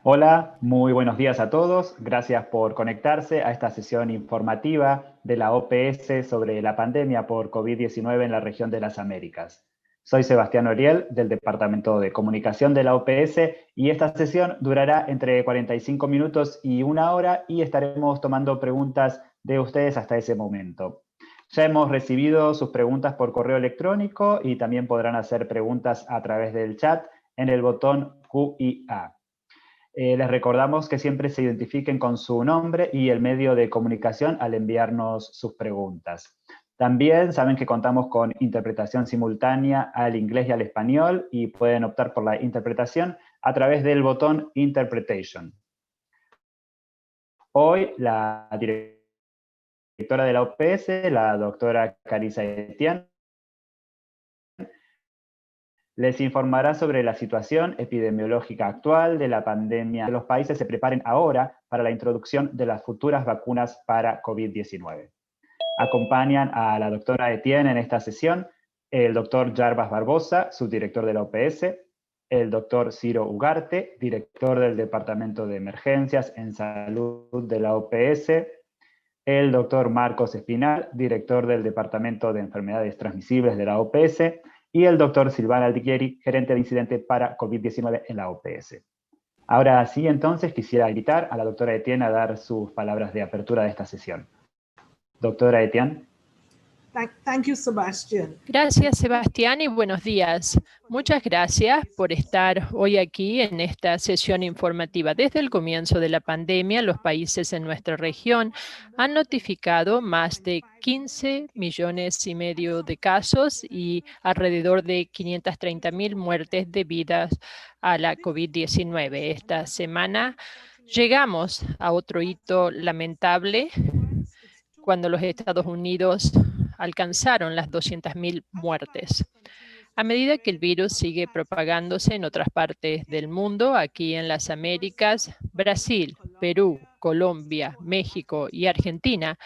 Hola, muy buenos días a todos. Gracias por conectarse a esta sesión informativa de la OPS sobre la pandemia por COVID-19 en la región de las Américas. Soy Sebastián Oriel, del Departamento de Comunicación de la OPS, y esta sesión durará entre 45 minutos y una hora y estaremos tomando preguntas de ustedes hasta ese momento. Ya hemos recibido sus preguntas por correo electrónico y también podrán hacer preguntas a través del chat en el botón QIA. Les recordamos que siempre se identifiquen con su nombre y el medio de comunicación al enviarnos sus preguntas. También saben que contamos con interpretación simultánea al inglés y al español y pueden optar por la interpretación a través del botón Interpretation. Hoy la directora de la OPS, la doctora Carissa Etienne, les informará sobre la situación epidemiológica actual de la pandemia. Que los países se preparen ahora para la introducción de las futuras vacunas para COVID-19. Acompañan a la doctora Etienne en esta sesión el doctor Jarbas Barbosa, subdirector de la OPS, el doctor Ciro Ugarte, director del Departamento de Emergencias en Salud de la OPS, el doctor Marcos Espinal, director del Departamento de Enfermedades Transmisibles de la OPS, y el doctor Silvana Aldichieri, gerente de incidente para COVID-19 en la OPS. Ahora sí, entonces, quisiera invitar a la doctora Etienne a dar sus palabras de apertura de esta sesión. Doctora Etienne. Thank you, Sebastian. Gracias, Sebastián, y buenos días. Muchas gracias por estar hoy aquí en esta sesión informativa. Desde el comienzo de la pandemia, los países en nuestra región han notificado más de 15 millones y medio de casos y alrededor de 530.000 muertes debidas a la COVID-19. Esta semana llegamos a otro hito lamentable cuando los Estados Unidos alcanzaron las 200.000 muertes. A medida que el virus sigue propagándose en otras partes del mundo, aquí en las Américas, Brasil, Perú, Colombia, México y Argentina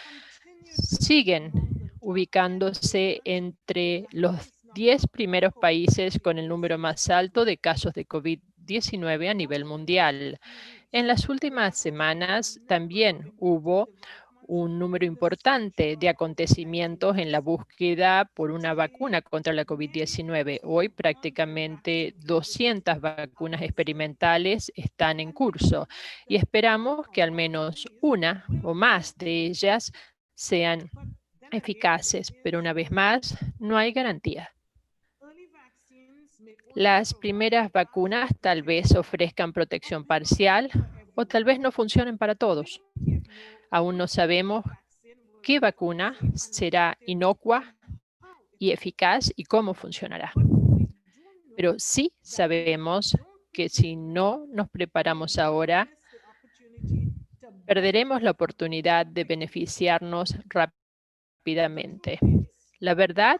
siguen ubicándose entre los 10 primeros países con el número más alto de casos de COVID-19 a nivel mundial. En las últimas semanas también hubo un número importante de acontecimientos en la búsqueda por una vacuna contra la COVID-19. Hoy prácticamente 200 vacunas experimentales están en curso y esperamos que al menos una o más de ellas sean eficaces, pero una vez más, no hay garantía. Las primeras vacunas tal vez ofrezcan protección parcial o tal vez no funcionen para todos. Aún no sabemos qué vacuna será inocua y eficaz y cómo funcionará. Pero sí sabemos que si no nos preparamos ahora, perderemos la oportunidad de beneficiarnos rápidamente. La verdad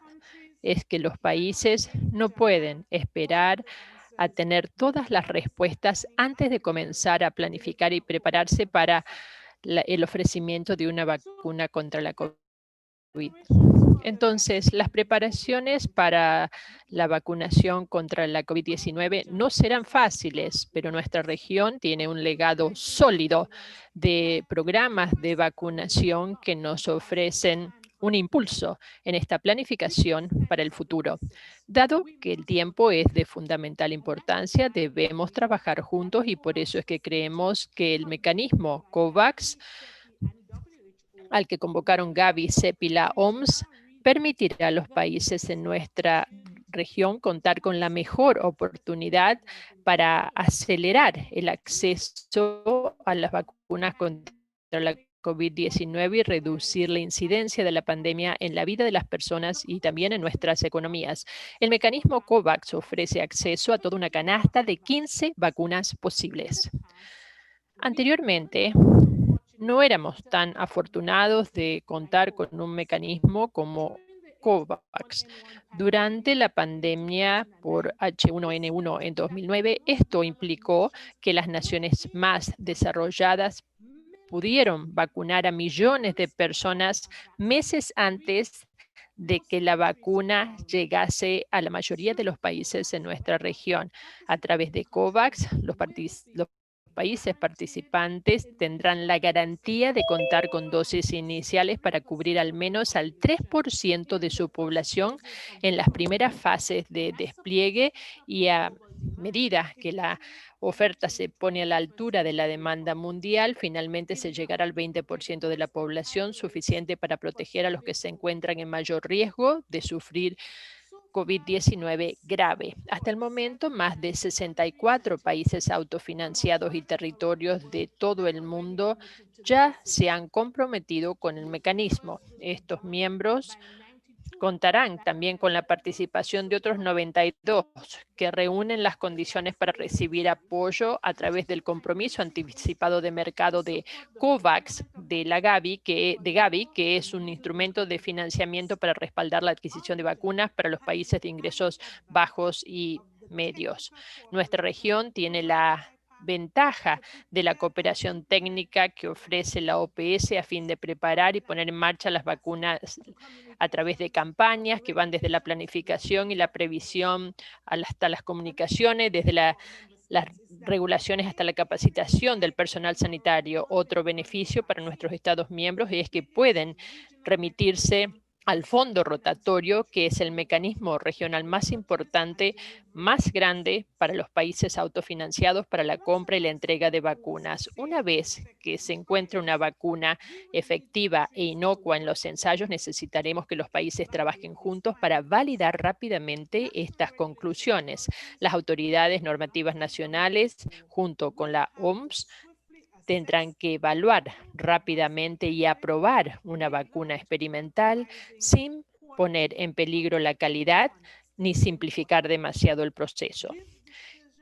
es que los países no pueden esperar a tener todas las respuestas antes de comenzar a planificar y prepararse para el ofrecimiento de una vacuna contra la COVID. Entonces, las preparaciones para la vacunación contra la COVID-19 no serán fáciles, pero nuestra región tiene un legado sólido de programas de vacunación que nos ofrecen un impulso en esta planificación para el futuro. Dado que el tiempo es de fundamental importancia, debemos trabajar juntos y por eso es que creemos que el mecanismo COVAX, al que convocaron Gavi, CEP y la OMS, permitirá a los países en nuestra región contar con la mejor oportunidad para acelerar el acceso a las vacunas contra la COVID-19 y reducir la incidencia de la pandemia en la vida de las personas y también en nuestras economías. El mecanismo COVAX ofrece acceso a toda una canasta de 15 vacunas posibles. Anteriormente, no éramos tan afortunados de contar con un mecanismo como COVAX. Durante la pandemia por H1N1 en 2009, esto implicó que las naciones más desarrolladas pudieron vacunar a millones de personas meses antes de que la vacuna llegase a la mayoría de los países en nuestra región. A través de COVAX, los países participantes tendrán la garantía de contar con dosis iniciales para cubrir al menos al 3% de su población en las primeras fases de despliegue, y a medida que la oferta se pone a la altura de la demanda mundial, finalmente se llegará al 20% de la población, suficiente para proteger a los que se encuentran en mayor riesgo de sufrir COVID-19 grave. Hasta el momento, más de 64 países autofinanciados y territorios de todo el mundo ya se han comprometido con el mecanismo. Estos miembros contarán también con la participación de otros 92 que reúnen las condiciones para recibir apoyo a través del compromiso anticipado de mercado de COVAX de Gavi, que es un instrumento de financiamiento para respaldar la adquisición de vacunas para los países de ingresos bajos y medios. Nuestra región tiene la ventaja de la cooperación técnica que ofrece la OPS a fin de preparar y poner en marcha las vacunas a través de campañas que van desde la planificación y la previsión hasta las comunicaciones, desde las regulaciones hasta la capacitación del personal sanitario. Otro beneficio para nuestros Estados miembros es que pueden remitirse al fondo rotatorio, que es el mecanismo regional más importante, más grande para los países autofinanciados para la compra y la entrega de vacunas. Una vez que se encuentre una vacuna efectiva e inocua en los ensayos, necesitaremos que los países trabajen juntos para validar rápidamente estas conclusiones. Las autoridades normativas nacionales, junto con la OMS, tendrán que evaluar rápidamente y aprobar una vacuna experimental sin poner en peligro la calidad ni simplificar demasiado el proceso.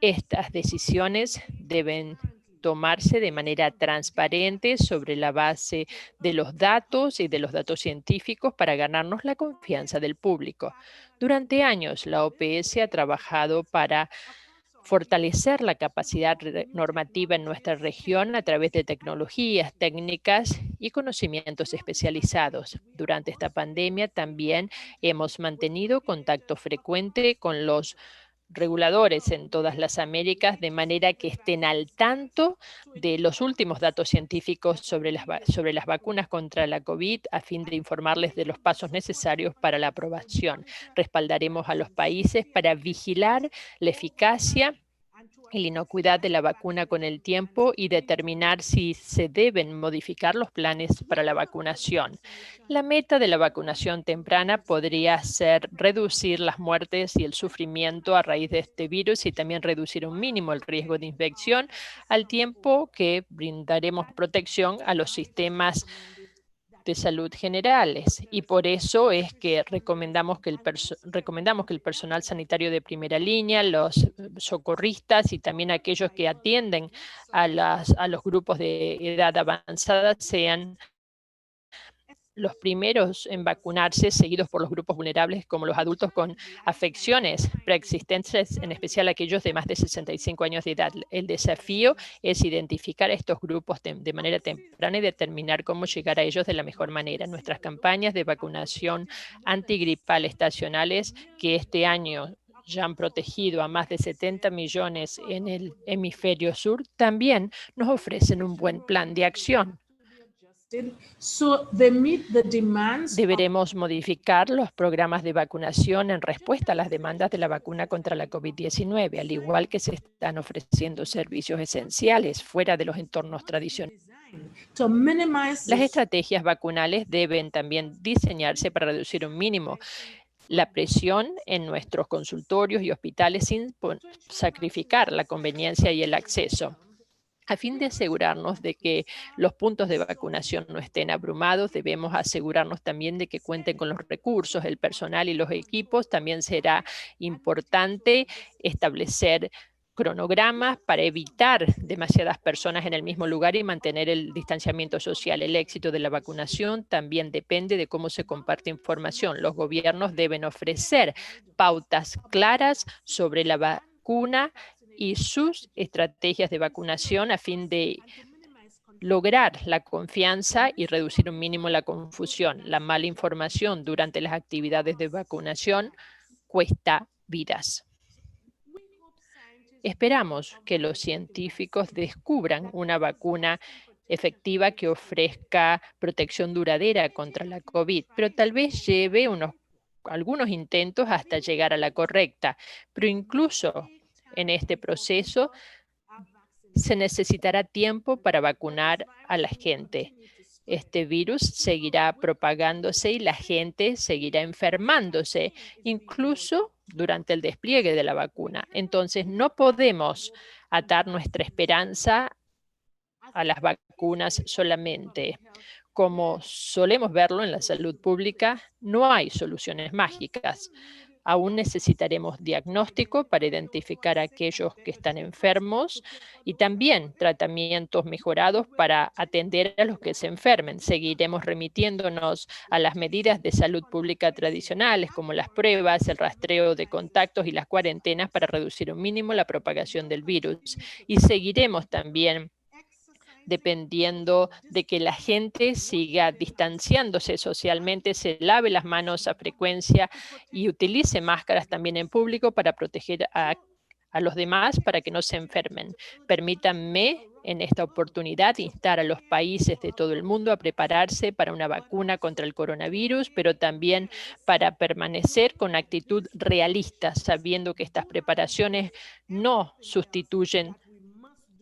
Estas decisiones deben tomarse de manera transparente sobre la base de los datos y de los datos científicos para ganarnos la confianza del público. Durante años, la OPS ha trabajado para fortalecer la capacidad normativa en nuestra región a través de tecnologías, técnicas y conocimientos especializados. Durante esta pandemia también hemos mantenido contacto frecuente con los reguladores en todas las Américas, de manera que estén al tanto de los últimos datos científicos sobre las vacunas contra la COVID, a fin de informarles de los pasos necesarios para la aprobación. Respaldaremos a los países para vigilar la eficacia y la inocuidad de la vacuna con el tiempo y determinar si se deben modificar los planes para la vacunación. La meta de la vacunación temprana podría ser reducir las muertes y el sufrimiento a raíz de este virus, y también reducir un mínimo el riesgo de infección, al tiempo que brindaremos protección a los sistemas de salud generales, y por eso es que recomendamos que el personal sanitario de primera línea, los socorristas y también aquellos que atienden a los grupos de edad avanzada sean los primeros en vacunarse, seguidos por los grupos vulnerables como los adultos con afecciones preexistentes, en especial aquellos de más de 65 años de edad. El desafío es identificar a estos grupos de manera temprana y determinar cómo llegar a ellos de la mejor manera. Nuestras campañas de vacunación antigripal estacionales, que este año ya han protegido a más de 70 millones en el hemisferio sur, también nos ofrecen un buen plan de acción. Deberemos modificar los programas de vacunación en respuesta a las demandas de la vacuna contra la COVID-19, al igual que se están ofreciendo servicios esenciales fuera de los entornos tradicionales. Las estrategias vacunales deben también diseñarse para reducir un mínimo la presión en nuestros consultorios y hospitales sin sacrificar la conveniencia y el acceso. A fin de asegurarnos de que los puntos de vacunación no estén abrumados, debemos asegurarnos también de que cuenten con los recursos, el personal y los equipos. También será importante establecer cronogramas para evitar demasiadas personas en el mismo lugar y mantener el distanciamiento social. El éxito de la vacunación también depende de cómo se comparte información. Los gobiernos deben ofrecer pautas claras sobre la vacuna y sus estrategias de vacunación a fin de lograr la confianza y reducir un mínimo la confusión. La mala información durante las actividades de vacunación cuesta vidas. Esperamos que los científicos descubran una vacuna efectiva que ofrezca protección duradera contra la COVID, pero tal vez lleve algunos intentos hasta llegar a la correcta. Pero incluso en este proceso se necesitará tiempo para vacunar a la gente. Este virus seguirá propagándose y la gente seguirá enfermándose, incluso durante el despliegue de la vacuna. Entonces, no podemos atar nuestra esperanza a las vacunas solamente. Como solemos verlo en la salud pública, no hay soluciones mágicas. Aún necesitaremos diagnóstico para identificar a aquellos que están enfermos y también tratamientos mejorados para atender a los que se enfermen. Seguiremos remitiéndonos a las medidas de salud pública tradicionales, como las pruebas, el rastreo de contactos y las cuarentenas para reducir un mínimo la propagación del virus. Y seguiremos también dependiendo de que la gente siga distanciándose socialmente, se lave las manos a frecuencia y utilice máscaras también en público para proteger a los demás para que no se enfermen. Permítanme en esta oportunidad instar a los países de todo el mundo a prepararse para una vacuna contra el coronavirus, pero también para permanecer con actitud realista, sabiendo que estas preparaciones no sustituyen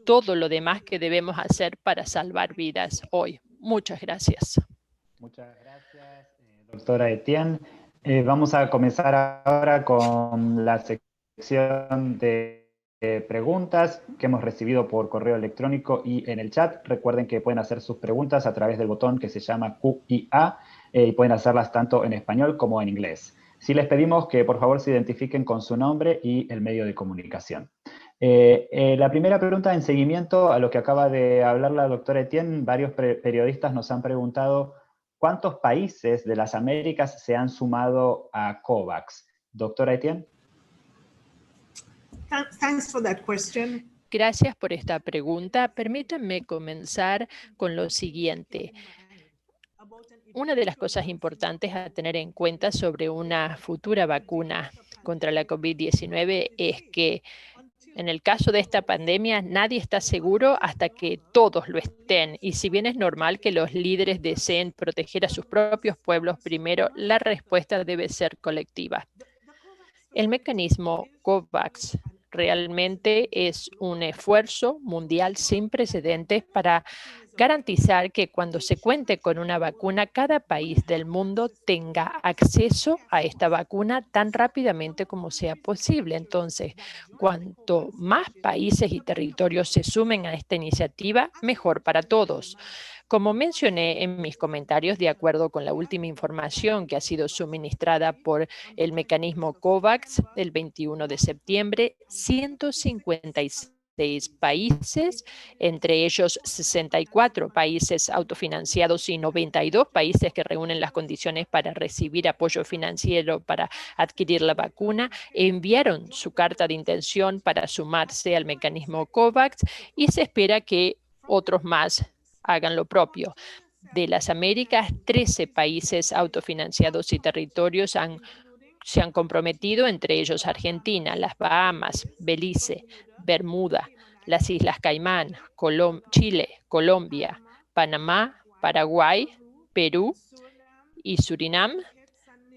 todo lo demás que debemos hacer para salvar vidas hoy. Muchas gracias. Muchas gracias, doctora Etienne. Vamos a comenzar ahora con la sección de preguntas que hemos recibido por correo electrónico y en el chat. Recuerden que pueden hacer sus preguntas a través del botón que se llama Q&A y pueden hacerlas tanto en español como en inglés. Sí les pedimos que por favor se identifiquen con su nombre y el medio de comunicación. La primera pregunta en seguimiento a lo que acaba de hablar la doctora Etienne, varios periodistas nos han preguntado ¿cuántos países de las Américas se han sumado a COVAX? Doctora Etienne. Thanks for that question. Gracias por esta pregunta. Permítanme comenzar con lo siguiente. Una de las cosas importantes a tener en cuenta sobre una futura vacuna contra la COVID-19 es que en el caso de esta pandemia, nadie está seguro hasta que todos lo estén. Y si bien es normal que los líderes deseen proteger a sus propios pueblos primero, la respuesta debe ser colectiva. El mecanismo COVAX realmente es un esfuerzo mundial sin precedentes para garantizar que cuando se cuente con una vacuna, cada país del mundo tenga acceso a esta vacuna tan rápidamente como sea posible. Entonces, cuanto más países y territorios se sumen a esta iniciativa, mejor para todos. Como mencioné en mis comentarios, de acuerdo con la última información que ha sido suministrada por el mecanismo COVAX el 21 de septiembre, 156 países, entre ellos 64 países autofinanciados y 92 países que reúnen las condiciones para recibir apoyo financiero para adquirir la vacuna, enviaron su carta de intención para sumarse al mecanismo COVAX y se espera que otros más hagan lo propio. De las Américas, 13 países autofinanciados y territorios se han comprometido, entre ellos Argentina, las Bahamas, Belice, Bermuda, las Islas Caimán, Chile, Colombia, Panamá, Paraguay, Perú y Surinam,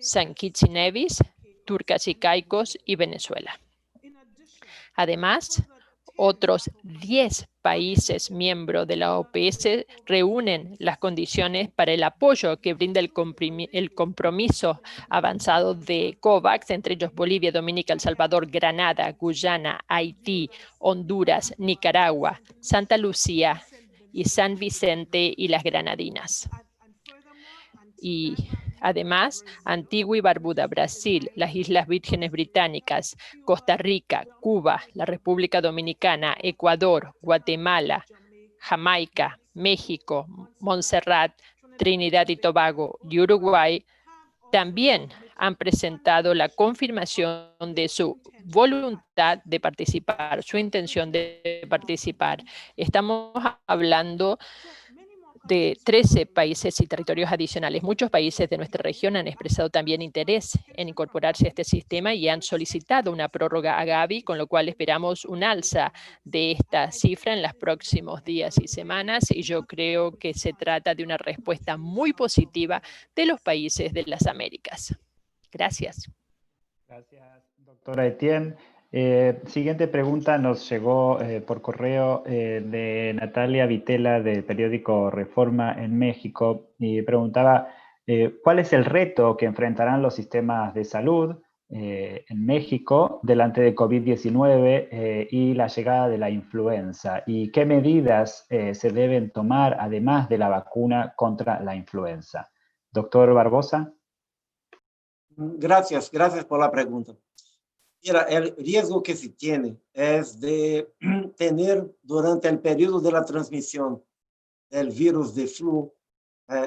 San Kitts y Nevis, Turcas y Caicos y Venezuela. Además, otros 10 países miembros de la OPS reúnen las condiciones para el apoyo que brinda el compromiso avanzado de COVAX, entre ellos Bolivia, Dominica, El Salvador, Granada, Guyana, Haití, Honduras, Nicaragua, Santa Lucía y San Vicente y las Granadinas. Y además, Antigua y Barbuda, Brasil, las Islas Vírgenes Británicas, Costa Rica, Cuba, la República Dominicana, Ecuador, Guatemala, Jamaica, México, Montserrat, Trinidad y Tobago y Uruguay también han presentado la confirmación de su voluntad de participar, su intención de participar. Estamos hablando de 13 países y territorios adicionales. Muchos países de nuestra región han expresado también interés en incorporarse a este sistema y han solicitado una prórroga a Gavi, con lo cual esperamos un alza de esta cifra en los próximos días y semanas, y yo creo que se trata de una respuesta muy positiva de los países de las Américas. Gracias. Gracias, doctora Etienne. Siguiente pregunta nos llegó por correo de Natalia Vitela del periódico Reforma en México y preguntaba ¿cuál es el reto que enfrentarán los sistemas de salud en México delante de COVID-19 y la llegada de la influenza? ¿Y qué medidas se deben tomar además de la vacuna contra la influenza? Doctor Barbosa. Gracias por la pregunta. Mira, el riesgo que se tiene es de tener durante el periodo de la transmisión del virus de flu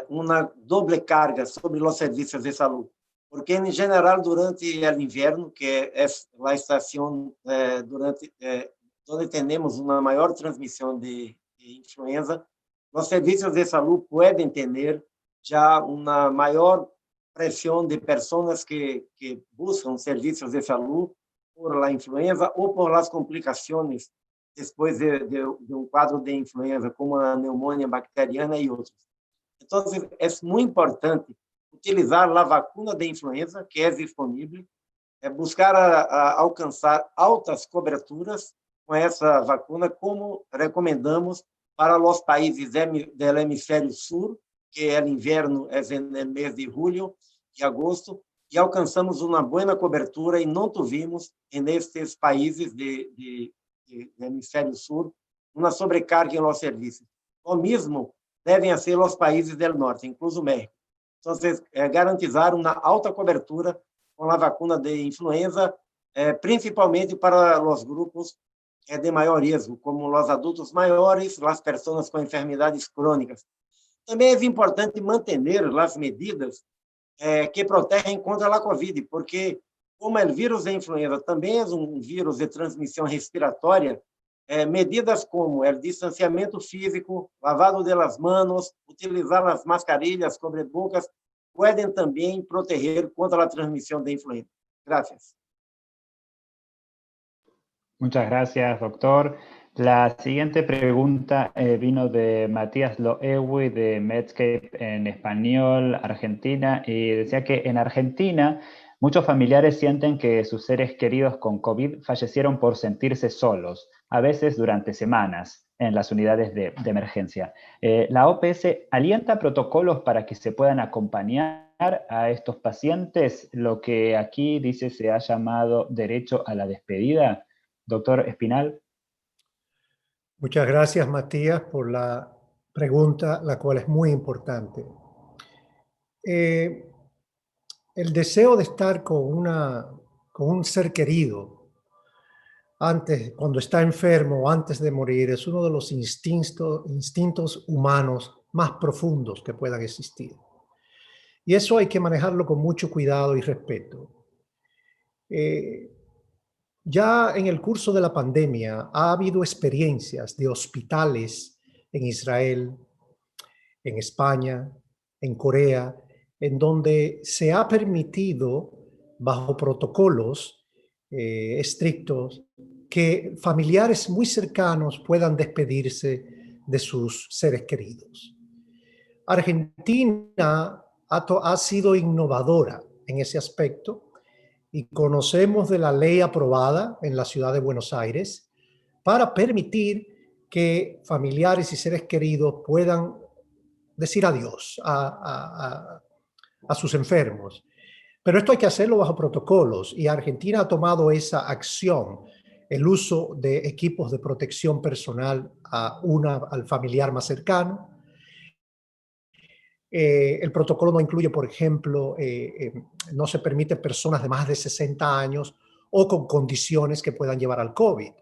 una doble carga sobre los servicios de salud, porque en general durante el invierno, que es la estación donde tenemos una mayor transmisión de influenza, los servicios de salud pueden tener ya una mayor presión de personas que buscan servicios de salud por la influenza o por las complicaciones después de un cuadro de influenza, como la neumonía bacteriana y otros. Entonces, es muy importante utilizar la vacuna de influenza que es disponible, buscar alcanzar altas coberturas con esa vacuna, como recomendamos para los países del hemisferio sur, que el invierno es en el mes de julio y agosto, y alcanzamos una buena cobertura y no tuvimos en estos países del hemisferio sur una sobrecarga en los servicios. Lo mismo deben hacer los países del norte, incluso México. Entonces, garantizar una alta cobertura con la vacuna de influenza, principalmente para los grupos de mayor riesgo, como los adultos mayores, las personas con enfermedades crónicas. Também é importante manter as medidas que protegem contra a Covid, porque, como o vírus da influenza também é vírus de transmissão respiratória, medidas como o distanciamento físico, lavado de las manos, utilizar as mascarillas, cobrebocas, podem também proteger contra a transmissão da influenza. Gracias. Muchas gracias, doctor. La siguiente pregunta vino de Matías Loewi de Medscape en español, Argentina, y decía que en Argentina muchos familiares sienten que sus seres queridos con COVID fallecieron por sentirse solos, a veces durante semanas, en las unidades de emergencia. ¿La OPS alienta protocolos para que se puedan acompañar a estos pacientes, lo que aquí dice se ha llamado derecho a la despedida? Doctor Espinal. Muchas gracias, Matías, por la pregunta, la cual es muy importante. El deseo de estar con un ser querido cuando está enfermo o antes de morir es uno de los instintos humanos más profundos que puedan existir. Y eso hay que manejarlo con mucho cuidado y respeto. Ya en el curso de la pandemia ha habido experiencias de hospitales en Israel, en España, en Corea, en donde se ha permitido, bajo protocolos estrictos, que familiares muy cercanos puedan despedirse de sus seres queridos. Argentina ha sido innovadora en ese aspecto, y conocemos de la ley aprobada en la ciudad de Buenos Aires para permitir que familiares y seres queridos puedan decir adiós a sus enfermos. Pero esto hay que hacerlo bajo protocolos, y Argentina ha tomado esa acción, el uso de equipos de protección personal al familiar más cercano. El protocolo no incluye, por ejemplo, no se permite personas de más de 60 años o con condiciones que puedan llevar al COVID.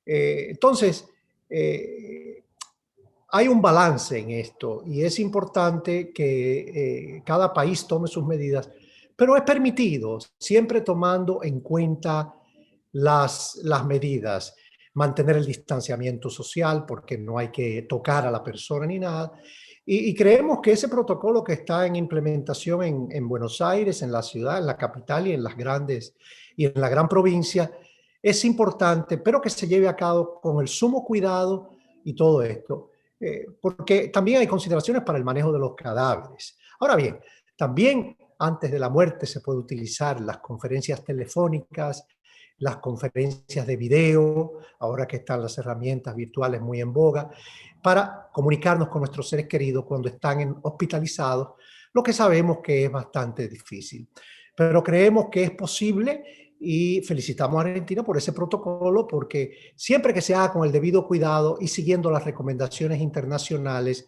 Entonces, hay un balance en esto y es importante que cada país tome sus medidas, pero es permitido, siempre tomando en cuenta las medidas. mantener el distanciamiento social porque no hay que tocar a la persona ni nada. Y creemos que ese protocolo que está en implementación en Buenos Aires, en la ciudad, en la capital y en las grandes y en la gran provincia es importante, pero que se lleve a cabo con el sumo cuidado y todo esto, porque también hay consideraciones para el manejo de los cadáveres. Ahora bien, también antes de la muerte se puede utilizar las conferencias telefónicas, las conferencias de video, ahora que están las herramientas virtuales muy en boga, para comunicarnos con nuestros seres queridos cuando están hospitalizados, lo que sabemos que es bastante difícil. Pero creemos que es posible y felicitamos a Argentina por ese protocolo, porque siempre que se haga con el debido cuidado y siguiendo las recomendaciones internacionales,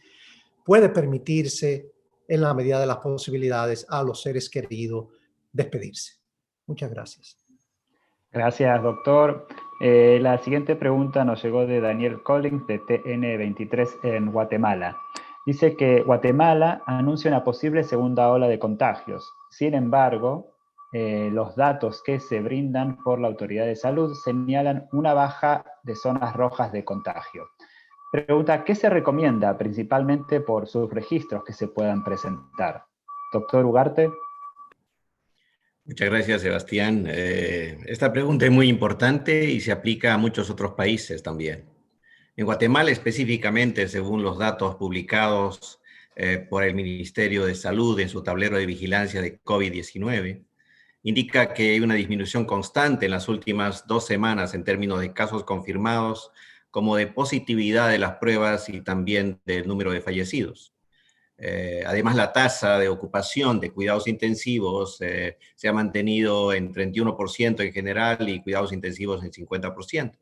puede permitirse, en la medida de las posibilidades, a los seres queridos despedirse. Muchas gracias. Gracias, doctor. La siguiente pregunta nos llegó de Daniel Collins, de TN23 en Guatemala. Dice que Guatemala anuncia una posible segunda ola de contagios. Sin embargo, los datos que se brindan por la Autoridad de Salud señalan una baja de zonas rojas de contagio. Pregunta, ¿qué se recomienda principalmente por sus registros que se puedan presentar? Doctor Ugarte. Muchas gracias, Sebastián. Esta pregunta es muy importante y se aplica a muchos otros países también. En Guatemala específicamente, según los datos publicados por el Ministerio de Salud en su tablero de vigilancia de COVID-19, indica que hay una disminución constante en las últimas 2 semanas en términos de casos confirmados, como de positividad de las pruebas y también del número de fallecidos. Además, la tasa de ocupación de cuidados intensivos se ha mantenido en 31% en general y cuidados intensivos en 50%.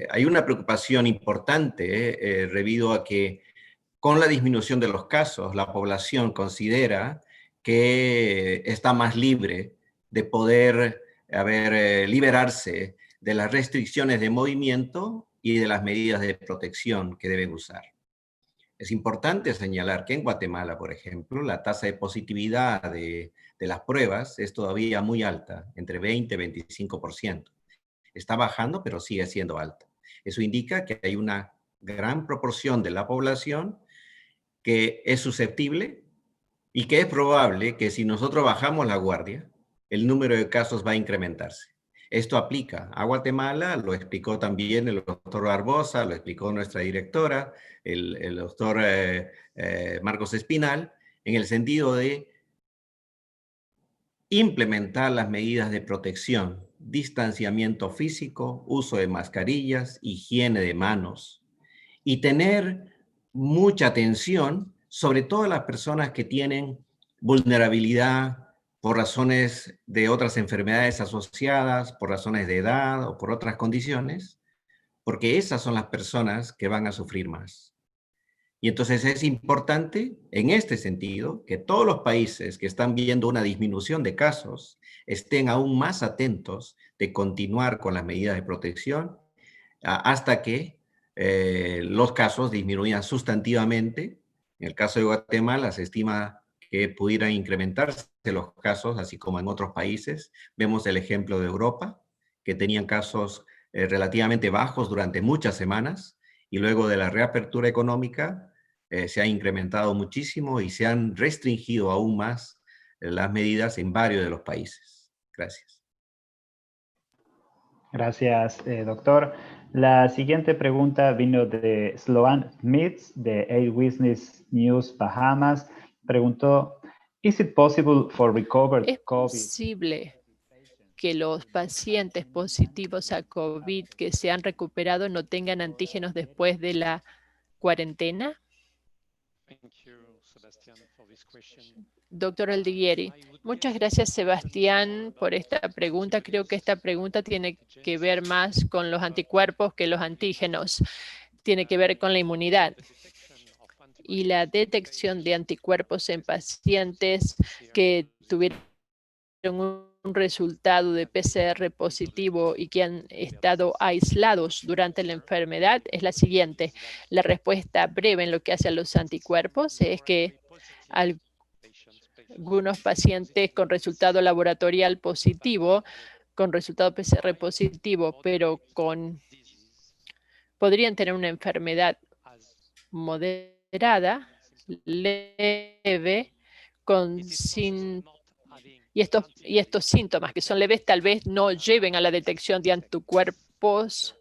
Hay una preocupación importante debido a que con la disminución de los casos, la población considera que está más libre de poder liberarse de las restricciones de movimiento y de las medidas de protección que deben usar. Es importante señalar que en Guatemala, por ejemplo, la tasa de positividad de las pruebas es todavía muy alta, entre 20 y 25%. Está bajando, pero sigue siendo alta. Eso indica que hay una gran proporción de la población que es susceptible y que es probable que si nosotros bajamos la guardia, el número de casos va a incrementarse. Esto aplica a Guatemala, lo explicó también el doctor Barbosa, lo explicó nuestra directora, el doctor Marcos Espinal, en el sentido de implementar las medidas de protección, distanciamiento físico, uso de mascarillas, higiene de manos y tener mucha atención sobre todas las personas que tienen vulnerabilidad por razones de otras enfermedades asociadas, por razones de edad o por otras condiciones, porque esas son las personas que van a sufrir más. Y entonces es importante, en este sentido, que todos los países que están viendo una disminución de casos estén aún más atentos de continuar con las medidas de protección hasta que los casos disminuyan sustantivamente. En el caso de Guatemala se estima que pudieran incrementarse los casos, así como en otros países. Vemos el ejemplo de Europa, que tenían casos relativamente bajos durante muchas semanas, y luego de la reapertura económica se ha incrementado muchísimo y se han restringido aún más las medidas en varios de los países. Gracias. Gracias, doctor. La siguiente pregunta vino de Sloan Smith, de Eyewitness News Bahamas. Preguntó, ¿Es posible que los pacientes positivos a COVID que se han recuperado no tengan antígenos después de la cuarentena? Doctor Aldiguieri, muchas gracias, Sebastián, por esta pregunta. Creo que esta pregunta tiene que ver más con los anticuerpos que los antígenos. Tiene que ver con la inmunidad y la detección de anticuerpos en pacientes que tuvieron un resultado de PCR positivo y que han estado aislados durante la enfermedad es la siguiente. La respuesta breve en lo que hace a los anticuerpos es que algunos pacientes con resultado laboratorial positivo con resultado PCR positivo, pero podrían tener una enfermedad moderada, leve, y estos síntomas que son leves tal vez no lleven a la detección de anticuerpos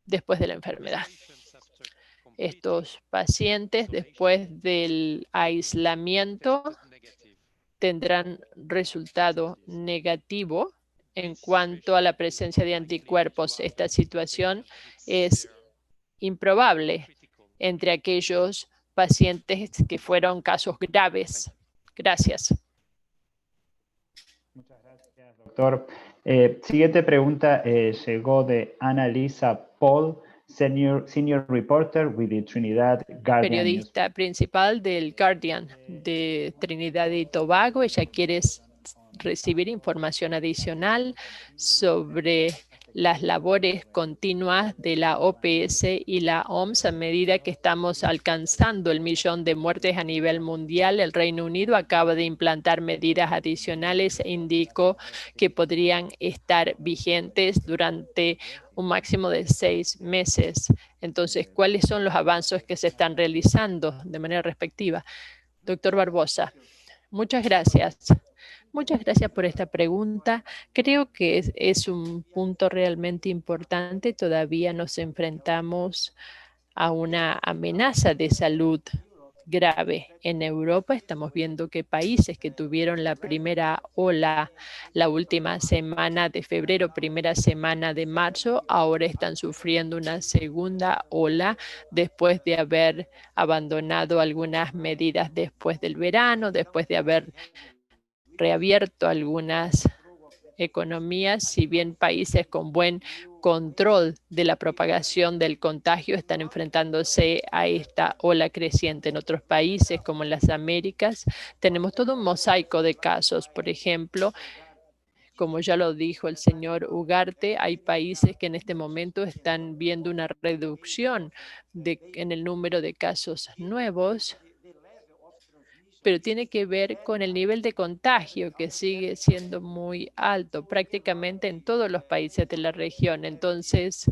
después de la enfermedad. Estos pacientes, después del aislamiento, tendrán resultado negativo en cuanto a la presencia de anticuerpos. Esta situación es improbable entre aquellos pacientes que fueron casos graves. Gracias. Muchas gracias, doctor. Siguiente pregunta llegó de Annalisa Paul, senior reporter with the Trinidad Guardian. Periodista principal del Guardian de Trinidad y Tobago. Ella quiere recibir información adicional sobre las labores continuas de la OPS y la OMS a medida que estamos alcanzando el 1.000.000 de muertes a nivel mundial. El Reino Unido acaba de implantar medidas adicionales e indicó que podrían estar vigentes durante un máximo de 6 meses. Entonces, ¿cuáles son los avances que se están realizando de manera respectiva? Doctor Barbosa, muchas gracias. Muchas gracias por esta pregunta. Creo que es un punto realmente importante. Todavía nos enfrentamos a una amenaza de salud grave. En Europa estamos viendo que países que tuvieron la primera ola la última semana de febrero, primera semana de marzo, ahora están sufriendo una segunda ola después de haber abandonado algunas medidas después del verano, después de haber reabierto algunas economías. Si bien países con buen control de la propagación del contagio están enfrentándose a esta ola creciente. En otros países, como en las Américas, tenemos todo un mosaico de casos. Por ejemplo, como ya lo dijo el señor Ugarte, hay países que en este momento están viendo una reducción en el número de casos nuevos, pero tiene que ver con el nivel de contagio que sigue siendo muy alto prácticamente en todos los países de la región. Entonces,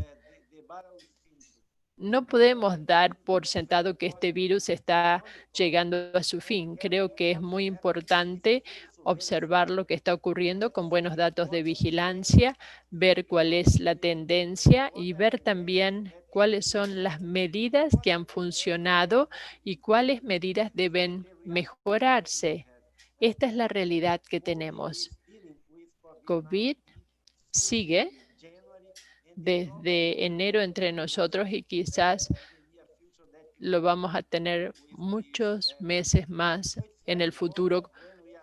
no podemos dar por sentado que este virus está llegando a su fin. Creo que es muy importante observar lo que está ocurriendo con buenos datos de vigilancia, ver cuál es la tendencia y ver también cuáles son las medidas que han funcionado y cuáles medidas deben mejorarse. Esta es la realidad que tenemos. COVID sigue desde enero entre nosotros y quizás lo vamos a tener muchos meses más en el futuro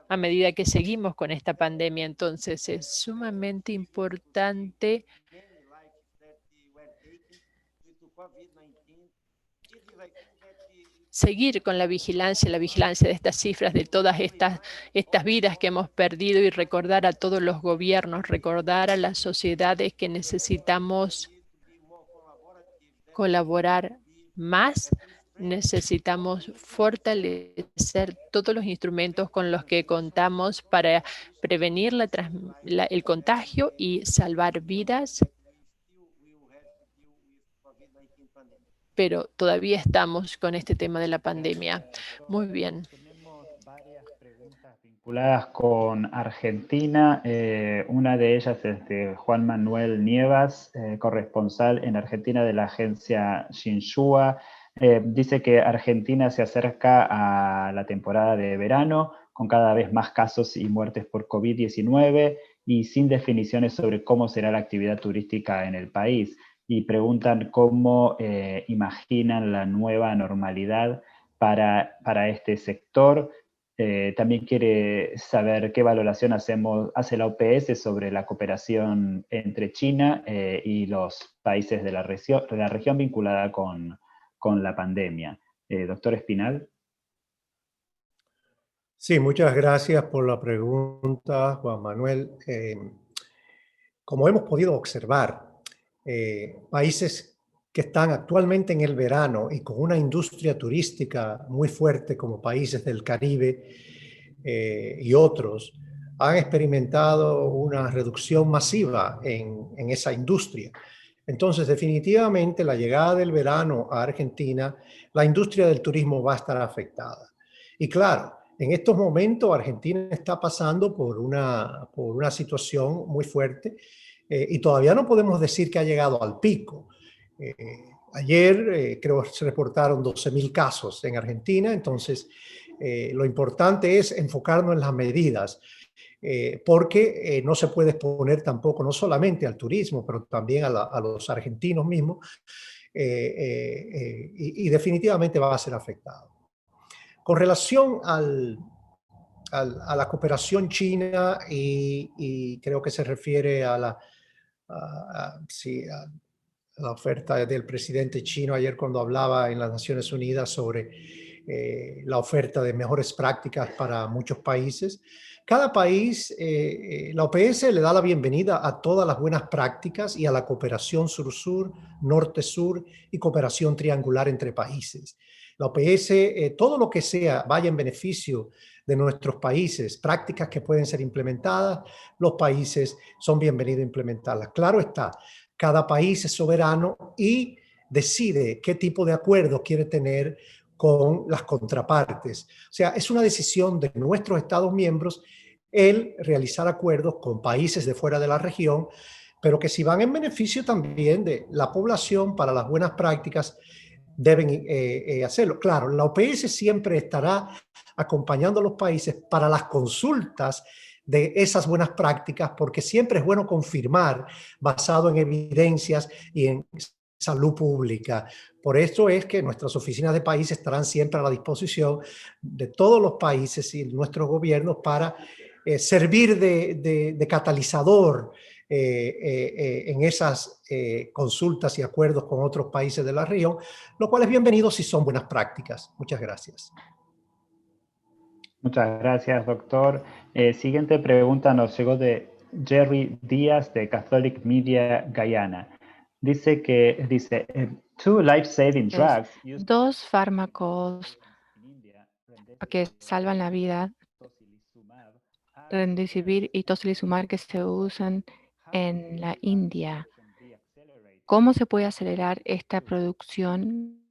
a medida que seguimos con esta pandemia. Entonces es sumamente importante seguir con la vigilancia de estas cifras, de todas estas vidas que hemos perdido y recordar a todos los gobiernos, recordar a las sociedades que necesitamos colaborar más. Necesitamos fortalecer todos los instrumentos con los que contamos para prevenir el contagio y salvar vidas. Pero todavía estamos con este tema de la pandemia. Muy bien. Tenemos varias preguntas vinculadas con Argentina. Una de ellas es de Juan Manuel Nievas, corresponsal en Argentina de la agencia Xinhua. Dice que Argentina se acerca a la temporada de verano con cada vez más casos y muertes por COVID-19 y sin definiciones sobre cómo será la actividad turística en el país. Y preguntan cómo imaginan la nueva normalidad para este sector. También quiere saber qué valoración hace la OPS sobre la cooperación entre China y los países de la región vinculada con la pandemia. Doctor Espinal. Sí, muchas gracias por la pregunta, Juan Manuel. Como hemos podido observar, países que están actualmente en el verano y con una industria turística muy fuerte como países del Caribe y otros, han experimentado una reducción masiva en esa industria. Entonces, definitivamente, la llegada del verano a Argentina, la industria del turismo va a estar afectada. Y claro, en estos momentos Argentina está pasando por una situación muy fuerte y todavía no podemos decir que ha llegado al pico. Ayer creo que se reportaron 12.000 casos en Argentina, entonces lo importante es enfocarnos en las medidas. Porque no se puede exponer tampoco, no solamente al turismo, pero también a los argentinos mismos, y definitivamente va a ser afectado. Con relación a la cooperación china, y creo que se refiere a la oferta del presidente chino ayer cuando hablaba en las Naciones Unidas sobre la oferta de mejores prácticas para muchos países. Cada país, la OPS le da la bienvenida a todas las buenas prácticas y a la cooperación sur-sur, norte-sur y cooperación triangular entre países. La OPS, todo lo que sea, vaya en beneficio de nuestros países, prácticas que pueden ser implementadas, los países son bienvenidos a implementarlas. Claro está, cada país es soberano y decide qué tipo de acuerdo quiere tener con las contrapartes. O sea, es una decisión de nuestros Estados miembros el realizar acuerdos con países de fuera de la región, pero que si van en beneficio también de la población para las buenas prácticas, deben hacerlo. Claro, la OPS siempre estará acompañando a los países para las consultas de esas buenas prácticas, porque siempre es bueno confirmar basado en evidencias y en salud pública. Por esto es que nuestras oficinas de país estarán siempre a la disposición de todos los países y nuestros gobiernos para servir de catalizador en esas consultas y acuerdos con otros países de la región, lo cual es bienvenido si son buenas prácticas. Muchas gracias. Muchas gracias, doctor. Siguiente pregunta nos llegó de Jerry Díaz de Catholic Media Guyana. Dice, two life-saving drugs dos fármacos que salvan la vida, Remdesivir y Tocilizumab, que se usan en la India. ¿Cómo se puede acelerar esta producción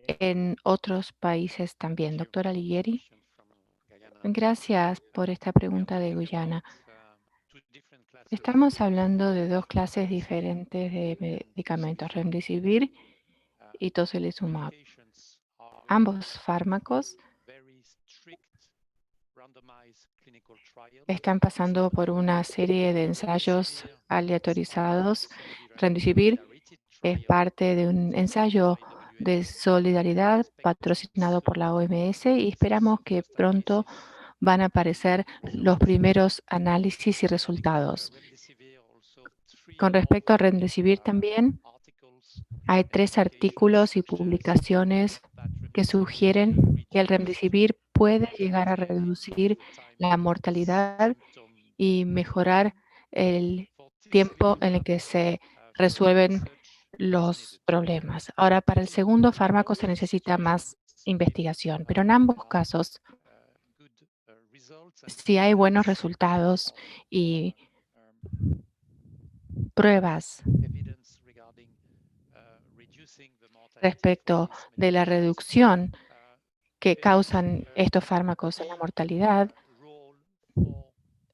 en otros países también? Doctora Ligueri. Gracias por esta pregunta de Guyana. Estamos hablando de dos clases diferentes de medicamentos, Remdesivir y Tocilizumab. Ambos fármacos están pasando por una serie de ensayos aleatorizados. Remdesivir es parte de un ensayo de solidaridad patrocinado por la OMS y esperamos que pronto van a aparecer los primeros análisis y resultados. Con respecto a Remdesivir también, hay 3 artículos y publicaciones que sugieren que el Remdesivir puede llegar a reducir la mortalidad y mejorar el tiempo en el que se resuelven los problemas. Ahora, para el segundo fármaco se necesita más investigación, pero en ambos casos, si hay buenos resultados y pruebas respecto de la reducción que causan estos fármacos en la mortalidad,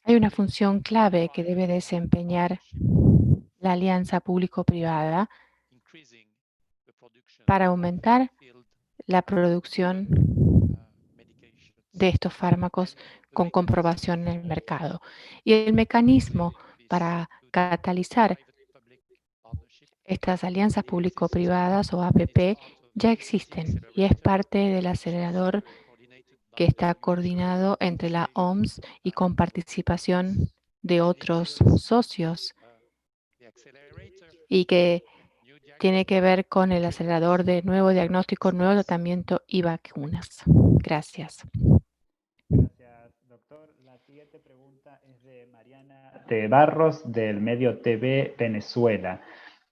hay una función clave que debe desempeñar la alianza público-privada para aumentar la producción de estos fármacos con comprobación en el mercado. Y el mecanismo para catalizar estas alianzas público-privadas o APP ya existen y es parte del acelerador que está coordinado entre la OMS y con participación de otros socios y que tiene que ver con el acelerador de nuevo diagnóstico, nuevo tratamiento y vacunas. Gracias. Gracias, doctor. La siguiente pregunta es de Mariana de Barros, del Medio TV Venezuela.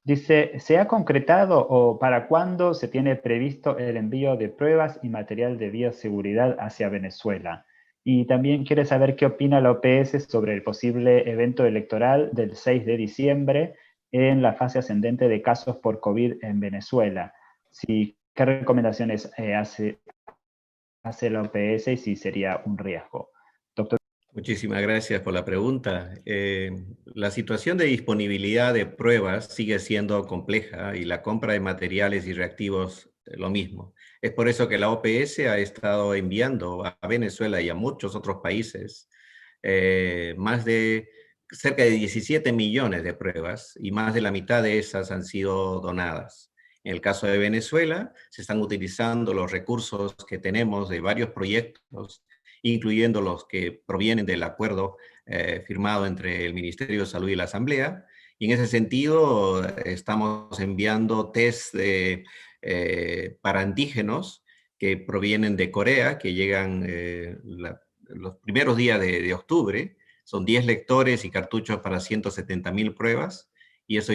Dice, ¿se ha concretado o para cuándo se tiene previsto el envío de pruebas y material de bioseguridad hacia Venezuela? Y también quiere saber qué opina la OPS sobre el posible evento electoral del 6 de diciembre en la fase ascendente de casos por COVID en Venezuela. ¿Qué recomendaciones hace la OPS y si sería un riesgo? Doctor. Muchísimas gracias por la pregunta. La situación de disponibilidad de pruebas sigue siendo compleja y la compra de materiales y reactivos lo mismo. Es por eso que la OPS ha estado enviando a Venezuela y a muchos otros países más de cerca de 17 millones de pruebas y más de la mitad de esas han sido donadas. En el caso de Venezuela, se están utilizando los recursos que tenemos de varios proyectos, incluyendo los que provienen del acuerdo firmado entre el Ministerio de Salud y la Asamblea. Y en ese sentido, estamos enviando test para antígenos que provienen de Corea, que llegan los primeros días de octubre. Son 10 lectores y cartuchos para 170.000 pruebas. Y eso